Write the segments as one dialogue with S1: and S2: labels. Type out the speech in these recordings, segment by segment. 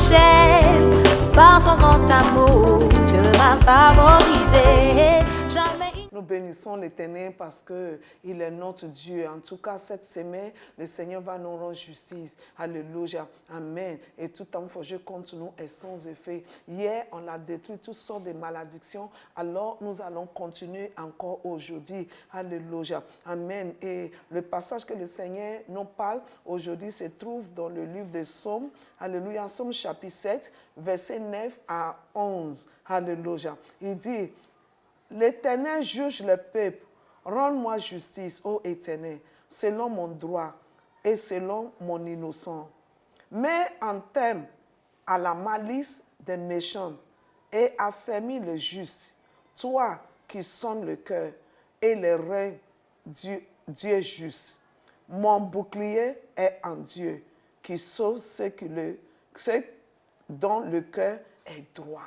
S1: chaîne. Par son grand amour, Dieu m'a favorisé. Jamais.
S2: Nous bénissons l'Éternel parce qu'il est notre Dieu. En tout cas, cette semaine, le Seigneur va nous rendre justice. Alléluia. Amen. Et tout homme forgé contre nous est sans effet. Hier, on a détruit toutes sortes de malédictions. Alors, nous allons continuer encore aujourd'hui. Alléluia. Amen. Et le passage que le Seigneur nous parle aujourd'hui se trouve dans le livre des Psaumes. Alléluia. Psaume chapitre 7, versets 9 à 11. Alléluia. Il dit... L'Éternel juge le peuple. Rends-moi justice, ô Éternel, selon mon droit et selon mon innocence. Mets un terme à la malice des méchants et affermis le juste. Toi qui sonnes le cœur et le rein Dieu juste. Mon bouclier est en Dieu qui sauve ceux dont le cœur est droit.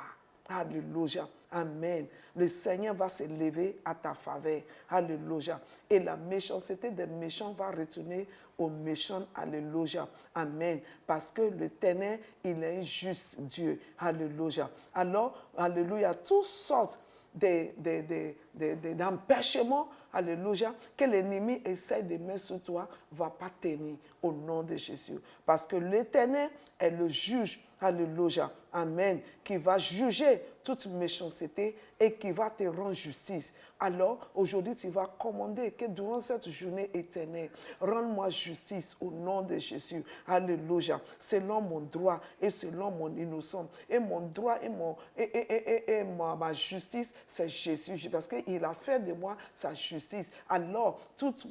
S2: Alléluia. Amen. Le Seigneur va se lever à ta faveur. Alléluia. Et la méchanceté des méchants va retourner aux méchants. Alléluia. Amen. Parce que l'Éternel, il est juste Dieu. Alléluia. Alors, alléluia, toutes sortes d'empêchements, alléluia, que l'ennemi essaie de mettre sur toi, ne va pas tenir au nom de Jésus. Parce que l'Éternel est le juge, alléluia, amen, qui va juger toute méchanceté et qui va te rendre justice. Alors, aujourd'hui, tu vas commander que durant cette journée éternelle, rends-moi justice au nom de Jésus. Alléluia. Selon mon droit et selon mon innocence. Et mon droit et ma justice, c'est Jésus. Parce qu'il a fait de moi sa justice. Alors, toute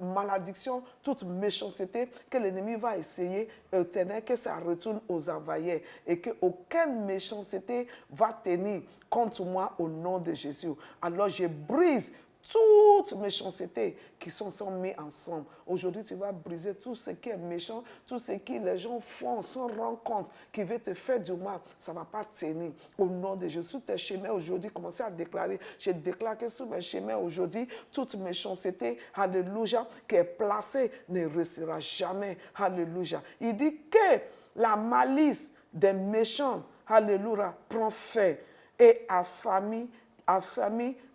S2: malédiction, toute méchanceté que l'ennemi va essayer, éternel, que ça retourne aux envahis et qu'aucune méchanceté va tenir contre moi au nom de Jésus. Alors je brise toute méchanceté qui sont mis ensemble. Aujourd'hui, tu vas briser tout ce qui est méchant, tout ce que les gens font sans rendre compte, qui veut te faire du mal. Ça ne va pas tenir. Au nom de Jésus, sur tes chemins aujourd'hui, commencez à déclarer. Je déclare que sur mes chemins aujourd'hui, toute méchanceté, alléluia, qui est placée ne restera jamais. Alléluia. Il dit que la malice des méchants, alléluia, prend fin et affamit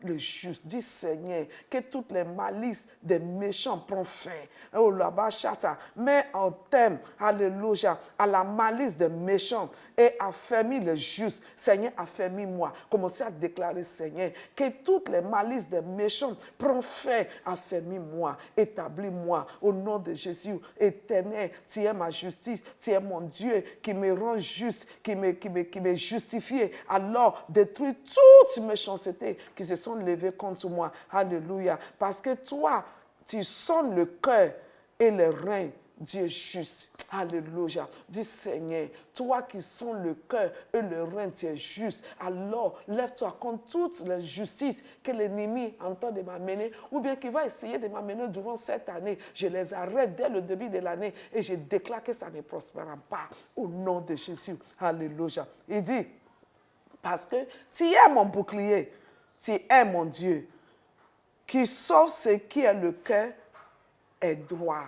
S2: le juste. Dis Seigneur, que toutes les malices des méchants prennent fin. Oh là-bas, chata. Mets un terme, alléluia, à la malice des méchants et affermis le juste. Seigneur, affermis-moi. Commencez à déclarer, Seigneur, que toutes les malices des méchants prennent fin. Affermis-moi, établis-moi au nom de Jésus. Éternel, tu es ma justice, tu es mon Dieu qui me rend juste, qui me justifie. Alors, détruis toute méchanceté qui se sont levées contre moi. Alléluia. Parce que toi, tu sonnes le cœur et le rein, Dieu juste. Alléluia. Dis Seigneur, toi qui sonnes le cœur et le rein, tu es juste. Alors, lève-toi contre toute la justice que l'ennemi entend de m'amener ou bien qu'il va essayer de m'amener durant cette année. Je les arrête dès le début de l'année et je déclare que ça ne prospérera pas au nom de Jésus. Alléluia. Il dit, parce que tu es mon bouclier, tu es mon Dieu, qui sauve ce qui est le cœur est droit.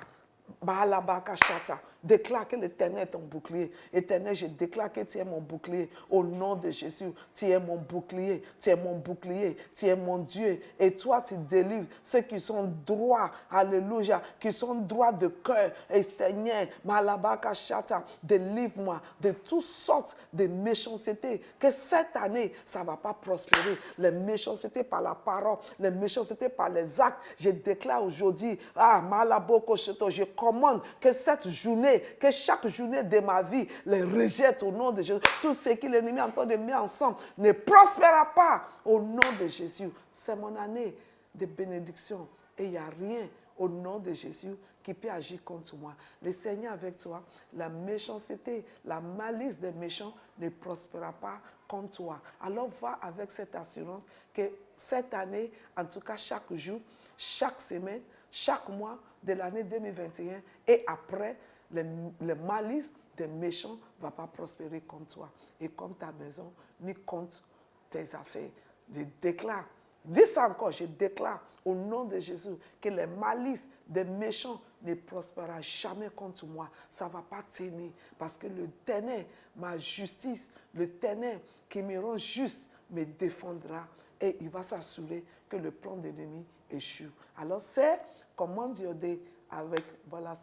S2: Balabakashata. Déclare que l'Éternel est ton bouclier. Éternel, je déclare que tu es mon bouclier. Au nom de Jésus, tu es mon bouclier. Tu es mon bouclier. Tu es mon Dieu. Et toi, tu délivres ceux qui sont droits. Alléluia. Qui sont droits de cœur. Et Seigneur, Malabakashata, délivre-moi de toutes sortes de méchancetés. Que cette année, ça ne va pas prospérer. Les méchancetés par la parole, les méchancetés par les actes. Je déclare aujourd'hui, Malabokosheto, je commande que cette journée, que chaque journée de ma vie les rejette au nom de Jésus. Tout ce que l'ennemi est en train de mettre ensemble ne prospérera pas au nom de Jésus. C'est mon année de bénédiction et il n'y a rien au nom de Jésus qui peut agir contre moi. Le Seigneur avec toi, la méchanceté, la malice des méchants ne prospérera pas contre toi. Alors va avec cette assurance que cette année, en tout cas chaque jour, chaque semaine, chaque mois de l'année 2021 et après, le malice des méchants ne va pas prospérer contre toi et contre ta maison, ni contre tes affaires. Je déclare Dis ça encore, je déclare au nom de Jésus que les malices des méchants ne prospérera jamais contre moi. Ça ne va pas tenir parce que l'Éternel, ma justice, l'Éternel qui me rend juste, me défendra et il va s'assurer que le plan de l'ennemi échoue. Alors c'est comment Dieu dit avec voilà,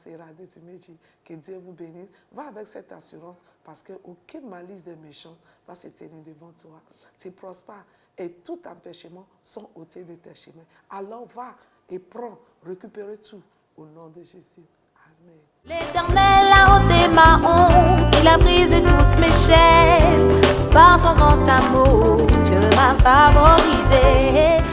S2: que Dieu vous bénisse. Va avec cette assurance parce qu'aucune malice des méchants va se tenir devant toi. Tu prospères et tout empêchement sont ôtés de tes chemins. Alors va et prends, récupère tout au nom de Jésus. Amen.
S1: L'Éternel a ôté ma honte, il a brisé toutes mes chaînes. Par son grand amour, Dieu m'a favorisé.